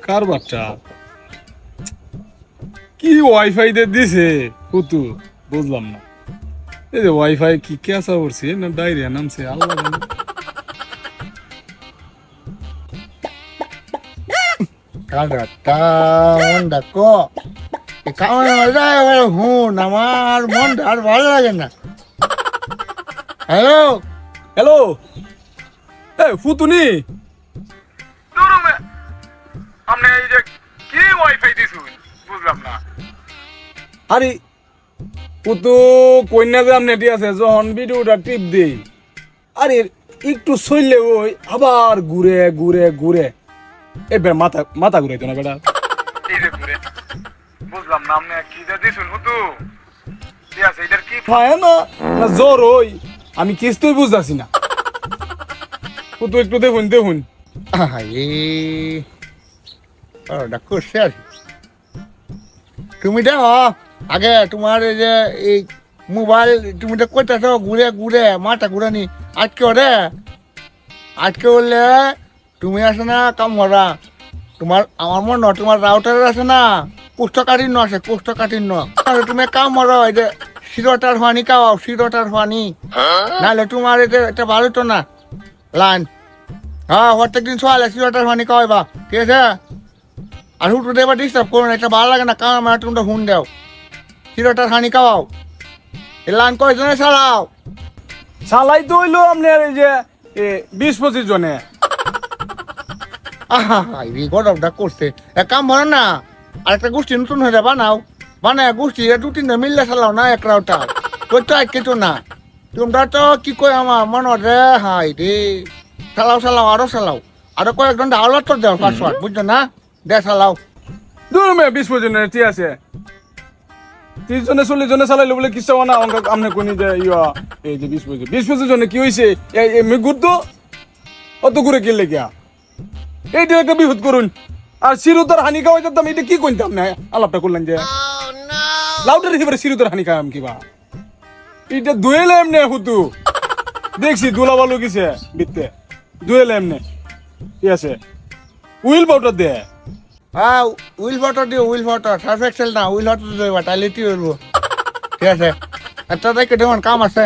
কার বাচ্চা কি ওয়াইফাই দিয়ে দিছে কুতু বুঝলাম না। এই যে ওয়াইফাই কি কেসা করছে না ডায়রিয়া নামছে আল্লাহ জানে। দেখো হুন আমার মনটা আর ভালো লাগে না। হ্যালো হ্যালো এ ফুতুনি আপনি এই যে কি ওয়াইফাই দিছুন বুঝলাম না। আরে ফুতু কইনা যে আপনি এটি আছে যখন ভিডিওটা টিপ দেই আরে একটু সইলে ওই আবার ঘুরে ঘুরে ঘুরে এবার মাথা মাথা ঘুরাইতো না বেটা। এই যে ঘুরে বুঝলাম না আপনি কি যে দিছুন ফুতু কি আছে এটার কি হয় না না জ্বর ওই আমি কিছুই বুঝতাছি না। ফুতু একটু দেখুন দেখুন। দেখো স্যার তুমি দেখো আগে তোমার এই যে এই মোবাইল তুমি তো করতেছ ঘুরে ঘুরে মাথা ঘুরানি আজকে ওরে আজকে বললে তুমি আসে না কাম করা তোমার আমার মনে হয় তোমার রাউটার আছে না কোষ্ঠকাঠিন্য আছে কোষ্ঠকাঠিন্য তুমি কাম করো এই যে শিরোটার পানি খাওয়াও শিরোটার পানি নাহলে তোমার এটা ভালো তো না লাইন। হ্যাঁ প্রত্যেকদিন সকালে শিরোটার পানি খাওয়াইবা ঠিক আছে। আর হুটু দেবার ডিস্টার্ব করো না এটা ভালো লাগে না কারণ আমার তোমরা হুন দাও শিরোটার পানি খাওয়াও এই লাইন কয়জনে চালাও চালাই তো হইলো আপনার এই যে 20-25 জনে। গরমটা করছে এক কাম বলো না আরেকটা গোষ্ঠী নতুন হয়ে যাবা নাও বানায় গোষ্ঠী দু তিনটা মিললে চালাও না এক রাউটা তোর তো আজকে তো না তোমরা তো কি কই আমার মনে রে হাই রে চালাও চালাও আরো কয়েকজন ডাউনলোড করে দাও পাসওয়ার্ড বুঝছো না দে চালাও। দূর মে 20-25 জনের ঠিক আছে 30 জনে 40 জনে চালাইলে বলে কিচ্ছা না আপনি কোনি যে ইয়া এই যে 20-25 জনে কি হইছে আমি ঘুরতো অত ঘুরে কিনলে গিয়া এইটা একটা বিহুত করুন। আর শিরুতার হানি খাওয়াই যেতাম এটা কি কইতাম না আলাপটা করলেন যে লাউডার হিসেবে শিরুতার হানি খাওয়াম কিবা এটা দুয়েলে এমনি হুতু দেখছি দুলা বালু কিছে বিতে দুয়েলে এমনি ঠিক আছে উইল পাউডার দে। হ্যাঁ উইল ফটো দিও উইল ফটো সার্ফ এক্সেল না উইল ফটো দেবা তাহলে কি করবো ঠিক আছে একটা দেখে দেখুন কাম আছে।